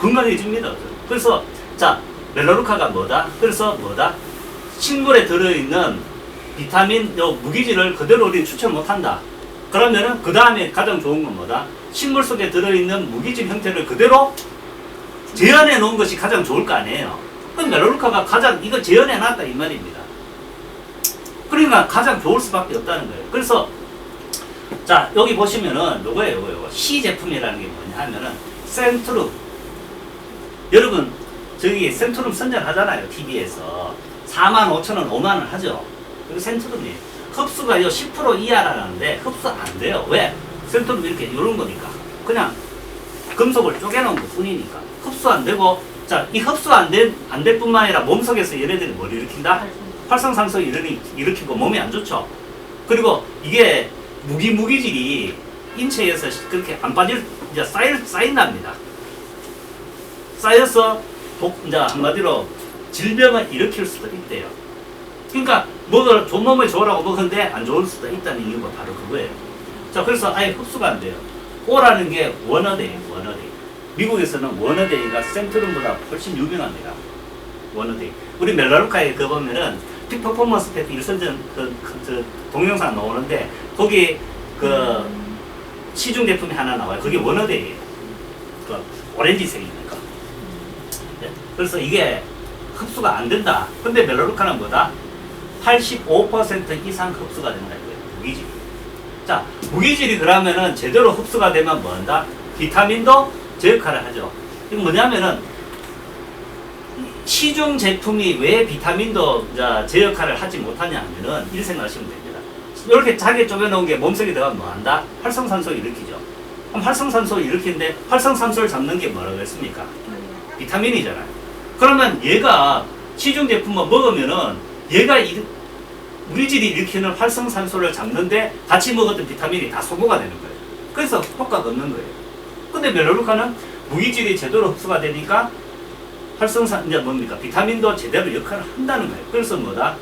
건강해집니다. 그래서 자 멜라루카가 뭐다? 그래서 식물에 들어있는 비타민 무기질을 그대로 우리는 추천 못한다. 그러면은 그 다음에 가장 좋은 건 뭐다? 식물 속에 들어있는 무기질 형태를 그대로 재현해 놓은 것이 가장 좋을 거 아니에요. 그럼 멜라루카가 가장 이거 재현해 놨다 이 말입니다. 그러니까 가장 좋을 수밖에 없다는 거예요. 그래서 자 여기 보시면은 요거 C 제품이라는 게 뭐냐 하면은 센트룸. 여러분 저기 센트룸 선전하잖아요. TV에서 45,000원 5만원 하죠. 그리고 센트룸이 흡수가 10% 이하라는데 흡수 안 돼요. 왜? 센트룸 이렇게 이런 거니까 그냥 금속을 쪼개놓은 것 뿐이니까 흡수 안 되고 자 이 흡수 안 될 뿐만 아니라 몸속에서 얘네들이 뭘 일으킨다? 활성산소 일으키고 몸에 안 좋죠. 그리고 이게 무기질이 인체에서 그렇게 안 빠질 이제 쌓인답니다. 쌓여서 이제 한마디로 질병을 일으킬 수도 있대요. 그러니까 좋은 몸에 좋으라고 먹었는데 안 좋을 수도 있다는 이유가 바로 그거예요. 자 그래서 아예 흡수가 안 돼요. O라는 게 원어데이. 미국에서는 원어데이가 센트룸보다 훨씬 유명합니다. 원어데이. 우리 멜라루카에 보면은 픽 퍼포먼스 팩 일선전 동영상 나오는데 거기 시중 제품이 하나 나와요. 그게 원어데이예요. 오렌지색이니까. 네. 그래서 이게 흡수가 안 된다. 근데 멜라루카는 뭐다? 85% 이상 흡수가 된다 이거예요. 무기질이. 자, 무기질이 그러면은 제대로 흡수가 되면 뭐 한다? 비타민도 제 역할을 하죠. 이거 뭐냐면은 시중 제품이 왜 비타민도 이제 제 역할을 하지 못하냐 하면은 이렇게 생각하시면 됩니다. 이렇게 자기에 쪼개놓은 게 몸속에 들어가면 뭐 한다? 활성산소 일으키죠. 그럼 활성산소 일으키는데 활성산소를 잡는 게 뭐라고 했습니까? 비타민이잖아요. 그러면 얘가 시중 제품만 먹으면은 얘가 우리질이 일으키는 활성산소를 잡는데 같이 먹었던 비타민이 다 소모가 되는 거예요. 그래서 효과가 없는 거예요. 근데 멜로루카는 무기질이 제대로 흡수가 되니까 이제 뭡니까? 비타민도 제대로 역할을 한다는 거예요. 그래서 뭐다?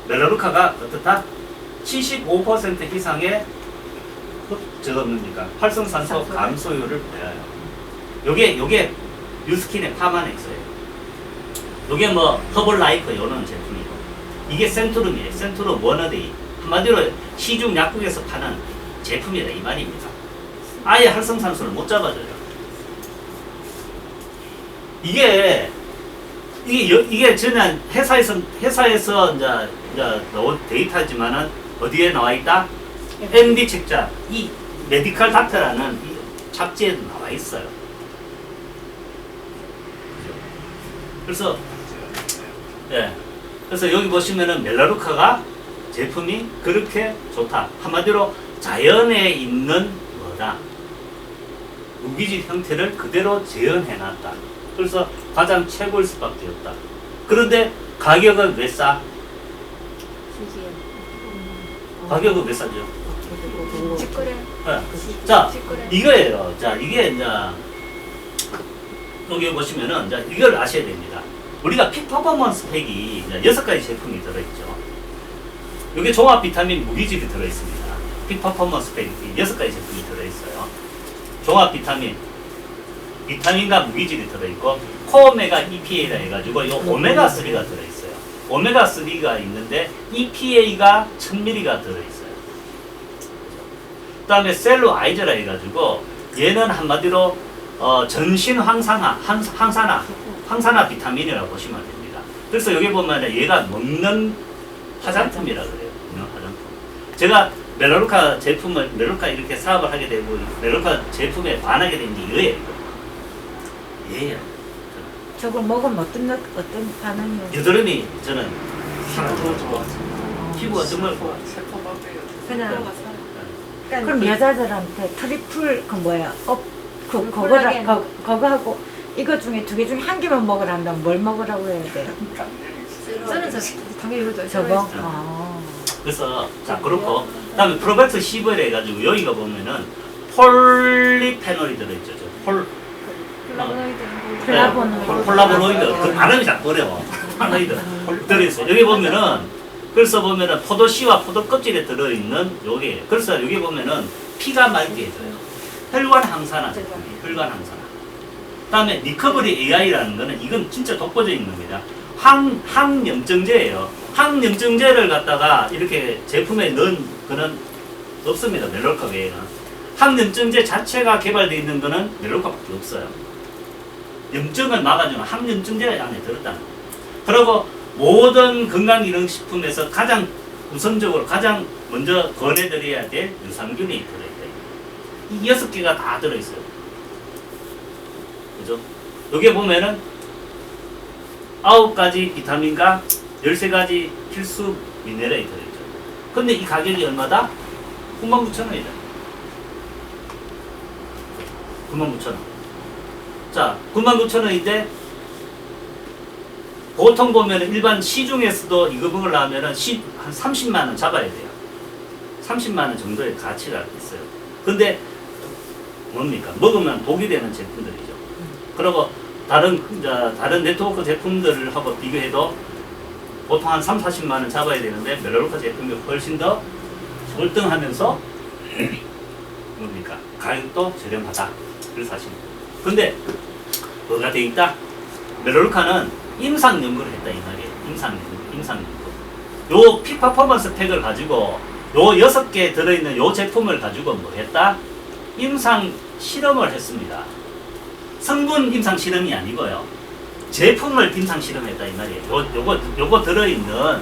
멜로루카가 어떻다? 75% 이상의 저거 뭡니까? 활성산소 감소율을 보여요. 요게 뉴스킨의 파마넥스예요. 요게 뭐 허벌라이프 요런 제품이고, 이게 센트룸이에요. 센트룸 워너데이. 한마디로 시중 약국에서 파는 제품이다 이 말입니다. 아예 활성산소를 못 잡아줘요. 이게 저는 회사에서 이제 나온 데이터지만은 어디에 나와 있다? MD 책자, 이 메디컬 닥터라는 이 잡지에도 나와 있어요. 그래서 그래서 여기 보시면은 멜라루카가 제품이 그렇게 좋다. 한마디로 자연에 있는 뭐다? 무기질 형태를 그대로 재현해놨다. 그래서 가장 최고일 수밖에 없다. 그런데 가격은 왜 싸? 가격은 왜 싸죠? 직거래. 자, 이거예요. 자, 이게 이제 여기 보시면은 이제 이걸 아셔야 됩니다. 우리가 픽퍼포먼스 팩이 이제 6가지 제품이 들어있죠. 여기 종합 비타민 무기질이 들어있습니다. 픽퍼포먼스 팩이 6가지 제품이 들어있어요. 종합 비타민과 무기질이 들어있고 코오메가 EPA라 해가지고 요 오메가3가 들어있어요. 오메가3가 있는데 EPA가 1000mg가 들어있어요. 그 다음에 셀루아이저라 해가지고 얘는 한마디로 전신 항산화 비타민이라고 보시면 됩니다. 그래서 여기 보면 얘가 먹는 화장품이라 그래요. 먹는 화장품. 제가 멜로루카 이렇게 사업을 하게 되고 멜로루카 제품에 반하게 된 게 이거예요. 얘예요. 저걸 먹으면 어떤 반응이요? 여드름이 저는 피부가 정말 좋아. 그냥 그럼 여자들한테 트리플 그 뭐야? 콜라겐. 그거하고 이거 중에 2개 중에 한 개만 먹으란다면 뭘 먹으라고 해야 돼? 저는 당연히 이거죠. 저거? 그래서 자 그렇고 그다음에 프로벡스 C-볼 해가지고 여기가 보면은 폴리페놀이 들어있죠. 폴라보노이드. 그 발음이 자꾸 어려워. 플라보노이드 들어있어요. 여기 보면은 그래서 보면은 포도씨와 포도 껍질에 들어있는 요게. 그래서 여기 보면은 피가 맑게 해줘요. 혈관 항산화. 혈관 항산화. 그다음에 리커버리 AI라는 거는 이건 진짜 독보적인 겁니다. 항염증제예요. 항염증제를 갖다가 이렇게 제품에 넣은 거는 없습니다. 멜로루카 외에는. 항염증제 자체가 개발되어 있는 거는 멜로루카밖에 없어요. 염증을 막아주는 항염증제 안에 들었다는 거예요. 그리고 모든 건강기능식품에서 가장 우선적으로 가장 먼저 권해드려야 될 유산균이 들어있다. 이 6개가 다 들어있어요. 그죠? 여기 보면은 9가지 비타민과 13가지 필수 미네랄이 들어있죠. 근데 이 가격이 얼마다? 99,000원이다. 99,000원. 자, 99,000원인데 보통 보면 일반 시중에서도 이거 먹으려면 한 30만원 잡아야 돼요. 30만원 정도의 가치가 있어요. 근데 뭡니까? 먹으면 독이 되는 제품들이죠. 그리고 다른 네트워크 제품들하고 비교해도 보통 한 30-40만원 잡아야 되는데 멜로루카 제품이 훨씬 더 월등하면서 뭡니까? 가격도 저렴하다. 그래서 하시면 돼요. 근데 뭐가 돼 있다? 멜로루카는 임상 연구를 했다 이 말이에요. 임상 연구. 요 픽퍼포먼스 팩을 가지고 요 6개 들어있는 요 제품을 가지고 뭐 했다? 임상 실험을 했습니다. 성분 임상 실험이 아니고요. 제품을 임상 실험했다 이 말이에요. 요거 들어있는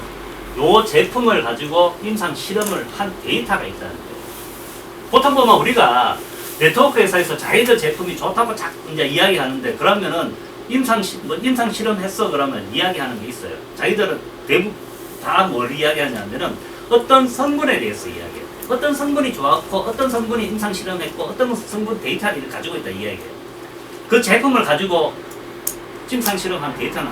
요 제품을 가지고 임상 실험을 한 데이터가 있다는 거예요. 보통 보면 우리가 네트워크 회사에서 자기들 제품이 좋다고 이제 이야기하는데 그러면은 임상 실험했어 그러면 이야기하는 게 있어요. 자기들은 대부분 다 뭘 이야기하냐면은 어떤 성분에 대해서 이야기해요. 어떤 성분이 좋았고 어떤 성분이 임상 실험했고 어떤 성분 데이터를 가지고 있다 이야기해요. 그 제품을 가지고 임상 실험한 데이터는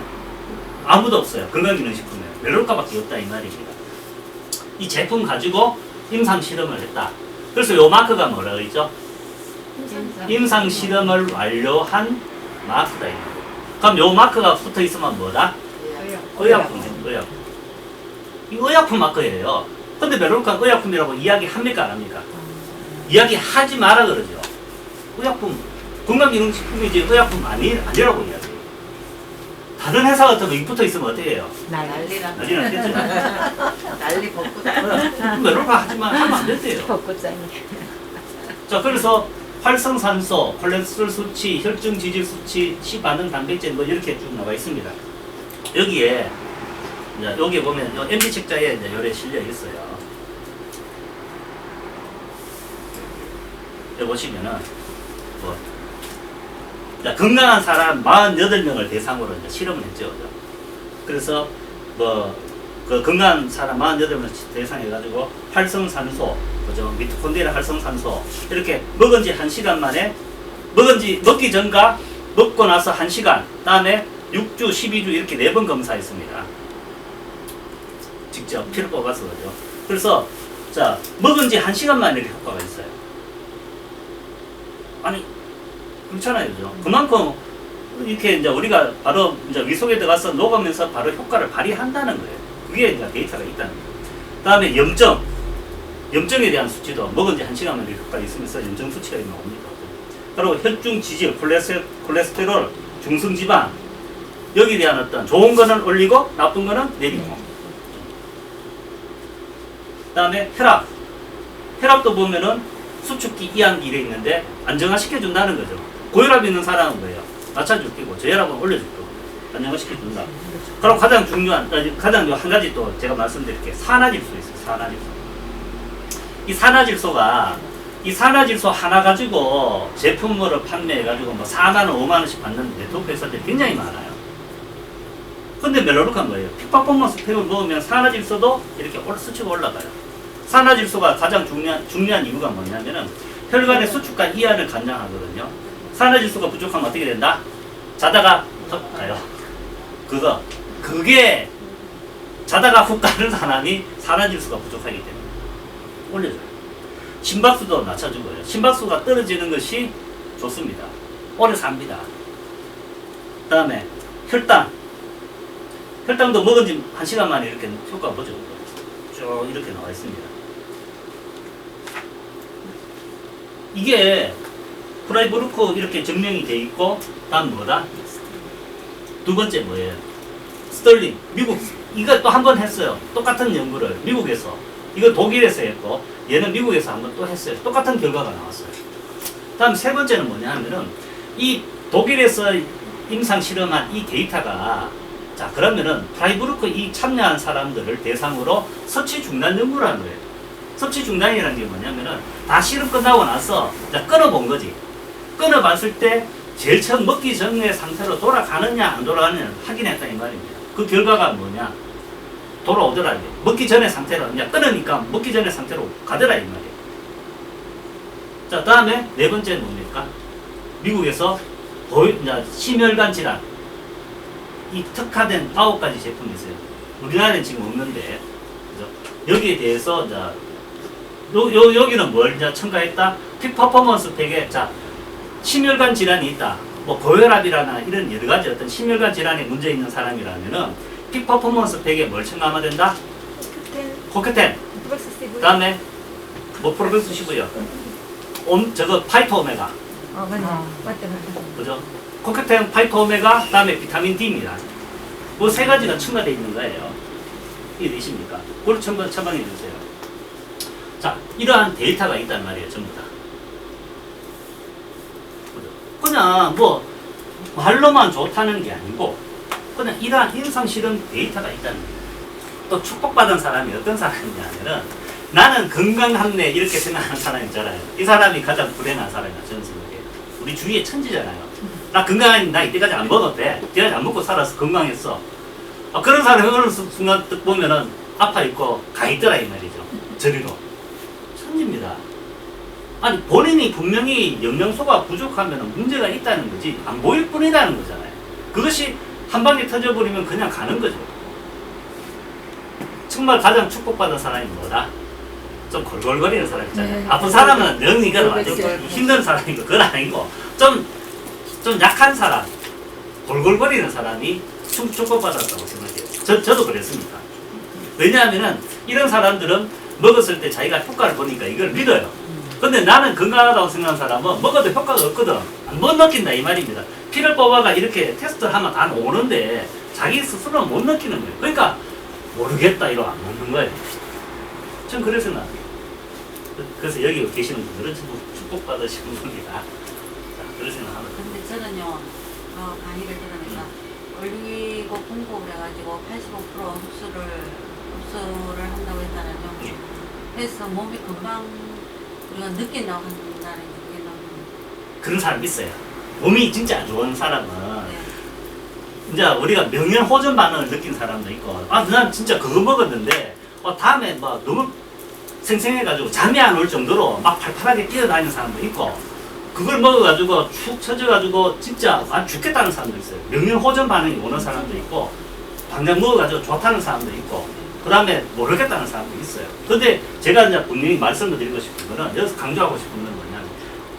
아무도 없어요. 건강기능식품에 멜로카밖에 없다 이 말입니다. 이 제품 가지고 임상 실험을 했다. 그래서 요 마크가 뭐라고 했죠? 임상 실험을 완료한 마크다 이 말이에요. 그럼 요 마크가 붙어 있으면 뭐다? 의약품이에요. 의약품. 이 의약품 마크예요. 근데 멜로카 의약품이라고 이야기합니까 안 합니까? 이야기하지 마라 그러죠. 의약품, 건강기능식품이지 의약품 아니라고 이야기해요. 다른 회사 같은 거 이 붙어 있으면 어떻게 해요? 난리라. 난리 났겠죠. 난리 벗고. 멜로카 하지만 하면 안 된대요. 벚꽃장이. 자, 그래서 활성산소, 콜레스테롤 수치, 혈중 지질 수치, 시반응 단백질 뭐 이렇게 쭉 나와 있습니다. 여기에 이제 여기 보면 요 MB 책자에 이제 요래 실려 있어요. 여기 보시면은 뭐 자, 건강한 사람 48명을 대상으로 이제 실험을 했죠. 그죠? 그래서 뭐 그 건강한 사람 48명을 대상해가지고 활성산소, 그죠? 미토콘드리아 활성산소 이렇게 먹은 지 1시간 만에 먹기 전과 먹고 나서 1시간, 다음에 6주, 12주 이렇게 4번 검사했습니다. 직접 피를 뽑아서 그죠. 그래서 자 먹은 지 1시간 만에 이렇게 효과가 있어요. 아니 그렇잖아요, 그죠? 그만큼 이렇게 이제 우리가 바로 이제 위속에 들어가서 녹으면서 바로 효과를 발휘한다는 거예요. 그게 이제 데이터가 있다는 거예요. 다음에 염증에 대한 수치도 먹은 지 1시간 만에 효과가 있으면서 염증 수치가 나옵니다. 그리고 혈중 지질, 콜레스테롤, 중성지방 여기에 대한 어떤 좋은 거는 올리고 나쁜 거는 내리고. 그다음에 혈압도 보면은 수축기, 이항기 이래 있는데 안정화시켜 준다는 거죠. 고혈압 있는 사람은 뭐예요? 낮춰줄 끼고 저혈압은 올려줄 거고 안정화시켜 준다. 그럼 가장 중요한 가장 한 가지 또 제가 말씀드릴게요. 산화질소 있어요. 산화질소. 이 산화질소 하나 가지고 제품으로 판매해가지고 뭐 4만 원, 5만 원씩 받는 네트워크 회사들이 굉장히 많아요. 근데 멜로룩한 거예요. 픽퍼포먼스 팩을 먹으면 산화질소도 이렇게 수치가 올라가요. 산화질소가 가장 중요한 이유가 뭐냐면은 혈관의 수축과 이완을 관장하거든요. 산화질소가 부족하면 어떻게 된다? 자다가 훅 가요. 그게 자다가 훅 가는 사람이 산화질소가 부족하기 때문에 올려줘요. 심박수도 낮춰주고요. 심박수가 떨어지는 것이 좋습니다. 오래 삽니다. 그 다음에 혈당도 먹은 지 1시간 만에 이렇게 효과 보죠. 쭉 이렇게 나와 있습니다. 이게 프라이브루크 이렇게 증명이 돼 있고, 다음 뭐다? 두 번째 뭐예요? 스털링. 미국, 이거 또 한 번 했어요. 똑같은 연구를 미국에서. 이거 독일에서 했고, 얘는 미국에서 한 번 또 했어요. 똑같은 결과가 나왔어요. 다음 세 번째는 뭐냐 하면은, 이 독일에서 임상 실험한 이 데이터가, 자, 그러면은 프라이브루크 이 참여한 사람들을 대상으로 섭취 중단 연구를 한 거예요. 섭취 중단이라는 게 뭐냐면은, 다 실험 끝나고 나서 끊어본 거지. 끊어봤을 때 제일 처음 먹기 전의 상태로 돌아가느냐 안 돌아가느냐 확인했다 이 말입니다. 그 결과가 뭐냐? 돌아오더라 이게. 먹기 전의 상태로 이제 끊으니까 먹기 전의 상태로 가더라 이 말이에요. 자, 다음에 네 번째는 뭡니까? 미국에서 이제 심혈관 질환 이 특화된 9가지 제품이 있어요. 우리나라는 지금 없는데, 그죠? 여기에 대해서 이제 여기는 뭘 이제 첨가했다? 픽퍼포먼스 팩에 자 심혈관 질환이 있다. 뭐 고혈압이라나 이런 여러 가지 어떤 심혈관 질환에 문제 있는 사람이라면은 픽퍼포먼스 팩에 뭘 첨가하면 된다? 코케텐. 그 다음에 뭐 프로백스 15요. 저거 파이토 오메가. 맞다. 그죠? 코케텐, 파이토 오메가, 그 다음에 비타민 D입니다. 뭐 세 가지가 첨가되어 있는 거예요. 이해되십니까? 그걸 처방해 주세요. 자, 이러한 데이터가 있단 말이에요, 전부 다. 그냥 뭐 말로만 좋다는 게 아니고 그냥 이러한 임상 실험 데이터가 있다는 거예요. 또 축복받은 사람이 어떤 사람이냐면은 나는 건강하네 이렇게 생각하는 사람이 있잖아요. 이 사람이 가장 불행한 사람이야, 저는 생각해요. 우리 주위에 천지잖아요. 나 건강하니 나 이때까지 안 먹었대. 이때까지 안 먹고 살아서 건강했어. 그런 사람이 어느 순간 딱 보면은 아파 있고 가 있더라 이 말이죠. 저리로. 천지입니다. 아니 본인이 분명히 영양소가 부족하면 문제가 있다는 거지 안 보일 뿐이라는 거잖아요. 그것이 한 방에 터져버리면 그냥 가는 거죠. 정말 가장 축복받은 사람이 뭐다? 좀 골골거리는 사람 있잖아요. 네. 아픈 사람은 영 이거는 완전 그렇죠. 힘든 사람이고 그건 아니고 좀 약한 사람, 골골거리는 사람이 축복받았다고 생각해요. 저도 그랬습니다. 왜냐하면은 이런 사람들은 먹었을 때 자기가 효과를 보니까 이걸 믿어요. 근데 나는 건강하다고 생각하는 사람은 먹어도 효과가 없거든. 못 느낀다 이 말입니다. 피를 뽑아가 이렇게 테스트를 하면 다 오는데 자기 스스로는 못 느끼는 거예요. 그러니까 모르겠다 이러고 안 먹는 거예요. 전 그래서 나 그래서 여기 계시는 분들은 전부 축복받으시는 분이다. 자, 그런 생각합니다. 근데 저는요, 강의를 들으니까 올리고 공급을 해가지고 85% 흡수를 한다고 했잖아요. 예. 그래서 몸이 금방 우리가 느낀다고 한다는 게 너무. 그런 사람 있어요. 몸이 진짜 안 좋은 사람은 네. 이제 우리가 명령호전 반응을 느낀 사람도 있고, 난 진짜 그거 먹었는데 다음에 뭐 너무 생생해가지고 잠이 안 올 정도로 막 팔팔하게 뛰어다니는 사람도 있고, 그걸 먹어가지고 축 처져가지고 진짜 죽겠다는 사람도 있어요. 명령호전 반응이 오는 사람도 있고, 당장 먹어가지고 좋다는 사람도 있고, 그 다음에 모르겠다는 사람도 있어요. 근데 제가 이제 분명히 말씀을 드리고 싶은 거는, 여기서 강조하고 싶은 건 뭐냐면,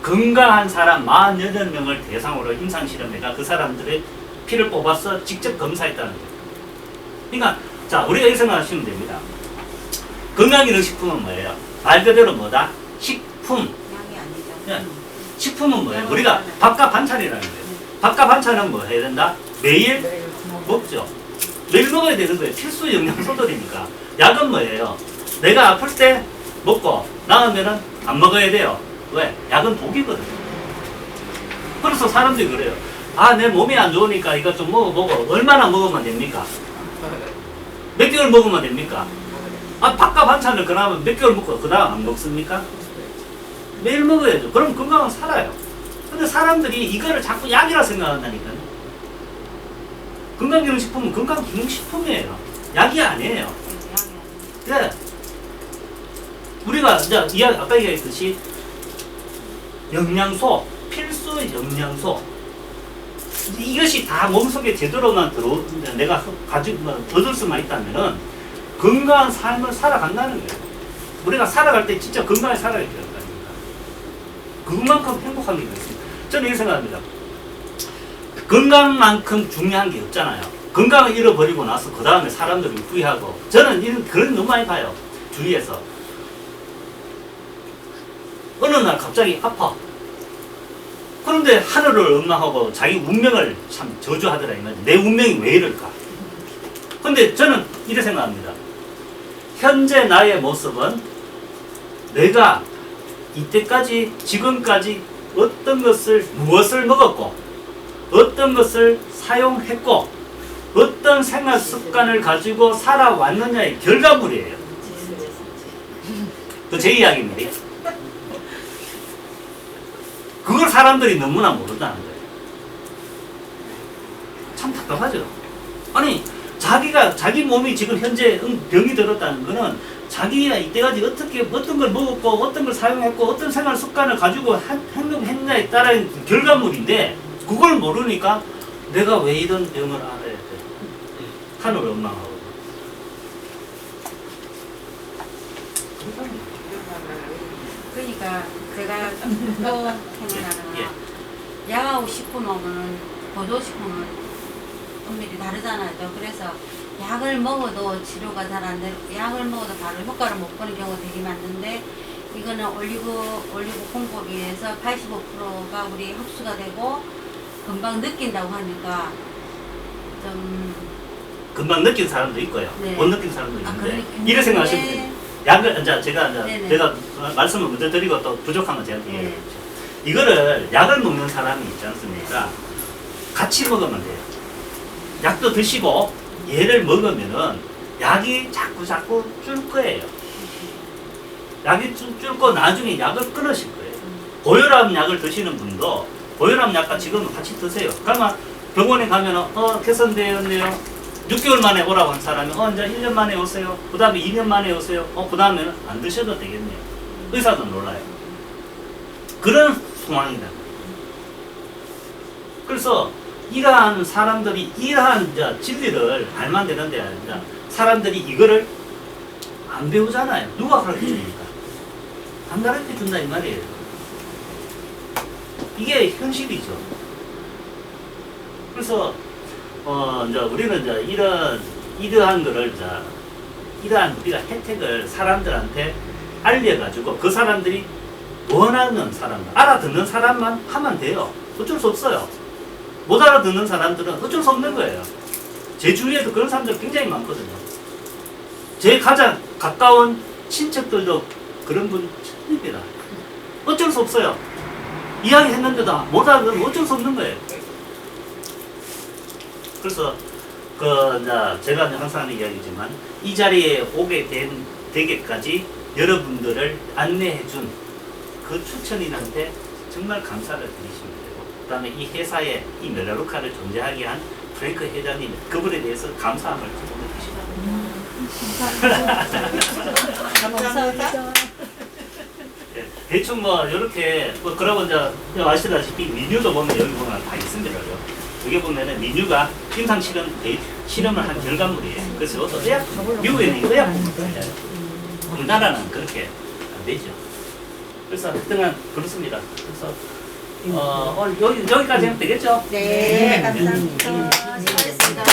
건강한 사람 48명을 대상으로 임상실험해가 그 사람들의 피를 뽑아서 직접 검사했다는 거예요. 그러니까, 자, 우리가 이렇게 생각하시면 됩니다. 건강기능식품은 뭐예요? 말 그대로 뭐다? 식품. 양이 아니죠. 네. 식품은 뭐예요? 우리가 밥과 반찬이라는 거예요. 밥과 반찬은 뭐 해야 된다? 매일 먹죠. 매일 먹어야 되는 거예요. 필수 영양소들이니까. 약은 뭐예요? 내가 아플 때 먹고 나으면은 안 먹어야 돼요. 왜? 약은 독이거든. 그래서 사람들이 그래요. 내 몸이 안 좋으니까 이거 좀 먹어보고. 얼마나 먹으면 됩니까? 몇 개월 먹으면 됩니까? 밥과 반찬을 그러면 몇 개월 먹고 그 다음 안 먹습니까? 매일 먹어야죠. 그럼 건강은 살아요. 근데 사람들이 이거를 자꾸 약이라 생각한다니까요. 건강기능식품은 건강기능식품이에요. 약이 아니에요. 양이 아니죠. 네. 우리가 이제 아까 얘기했듯이 영양소, 필수 영양소, 이것이 다 몸속에 제대로만 내가 가지고 얻을 수만 있다면은 건강한 삶을 살아간다는 거예요. 우리가 살아갈 때 진짜 건강하게 살아야 된다니까. 그것만큼 행복한 게 있습니다. 저는 이렇게 생각합니다. 건강만큼 중요한 게 없잖아요. 건강을 잃어버리고 나서 그 다음에 사람들이 후회하고, 저는 그런 너무 많이 봐요. 주위에서. 어느 날 갑자기 아파. 그런데 하늘을 원망하고 자기 운명을 참 저주하더라 이 말이야. 내 운명이 왜 이럴까? 근데 저는 이렇게 생각합니다. 현재 나의 모습은 내가 이때까지 지금까지 무엇을 먹었고 어떤 것을 사용했고 어떤 생활 습관을 가지고 살아왔느냐의 결과물이에요. 그 제 이야기입니다. 그걸 사람들이 너무나 모른다는 거예요. 참 답답하죠. 아니 자기 몸이 지금 현재 병이 들었다는 거는 자기가 이때까지 어떤 걸 먹었고 어떤 걸 사용했고 어떤 생활 습관을 가지고 행동했냐에 따른 결과물인데, 그걸 모르니까 내가 왜 이런 병을 알아야 돼? 하늘을 원망하고. 그러니까 제가 또 생각나는 건 약하고 식품 먹으면 보조식품은 엄밀히 다르잖아요. 그래서 약을 먹어도 치료가 잘 안 되고 약을 먹어도 바로 효과를 못 보는 경우가 되게 많은데, 이거는 올리고 콩고기에서 85%가 우리 흡수가 되고 금방 느낀다고 하니까 좀 금방 느낀 사람도 있고요. 네. 못 느낀 사람도 있는데, 그러니까 이래 생각하시면 돼요. 약을 제가 네네. 말씀을 먼저 드리고 또 부족한 건 제가 네. 얘기해 주죠. 이거를 약을 먹는 사람이 있지 않습니까? 같이 먹으면 돼요. 약도 드시고 얘를 먹으면은 약이 자꾸 줄 거예요. 약이 줄고 나중에 약을 끊으실 거예요. 고혈압 약을 드시는 분도 고혈압 약간 지금은 같이 드세요. 그러면 병원에 가면은 개선되었네요. 6개월 만에 오라고 한 사람이 이제 1년 만에 오세요. 그 다음에 2년 만에 오세요. 그 다음에는 안 드셔도 되겠네요. 의사도 놀라요. 그런 상황이다. 그래서 이러한 사람들이 이러한 이제 진리를 알면 되는데 이제 사람들이 이거를 안 배우잖아요. 누가 가르쳐 줍니까? 안 가르쳐 준다 이 말이에요. 이게 현실이죠. 그래서 이제 우리는 이제 이러한 거를 이제 이러한 우리가 혜택을 사람들한테 알려가지고 그 사람들이 원하는 사람들, 알아듣는 사람만 하면 돼요. 어쩔 수 없어요. 못 알아듣는 사람들은 어쩔 수 없는 거예요. 제 주위에도 그런 사람들 굉장히 많거든요. 제 가장 가까운 친척들도 그런 분 처음입니다. 어쩔 수 없어요. 이야기했는데도 못 알아듣으면 어쩔 수 없는 거예요. 그래서 제가 항상 하는 이야기지만 이 자리에 오게 되기까지 여러분들을 안내해준 그 추천인한테 정말 감사를 드리시면 되고, 그 다음에 이 회사에 이 멜라루카를 존재하게 한 프랭크 회장님, 그분에 대해서 감사함을 조금 감사합니다. 대충 이렇게 그러고 이제 아시다시피 메뉴도 보면 여기 보면 다 있습니다. 여기 보면은 메뉴가 임상 실험을 한 결과물이에요. 그래서 이것도 미국에는 의약 부분이에요. 우리나라는 그렇게 안 되죠. 그래서 하여튼 그렇습니다. 그래서 오늘 여기까지 하면 되겠죠? 네, 감사합니다. 수고하셨습니다.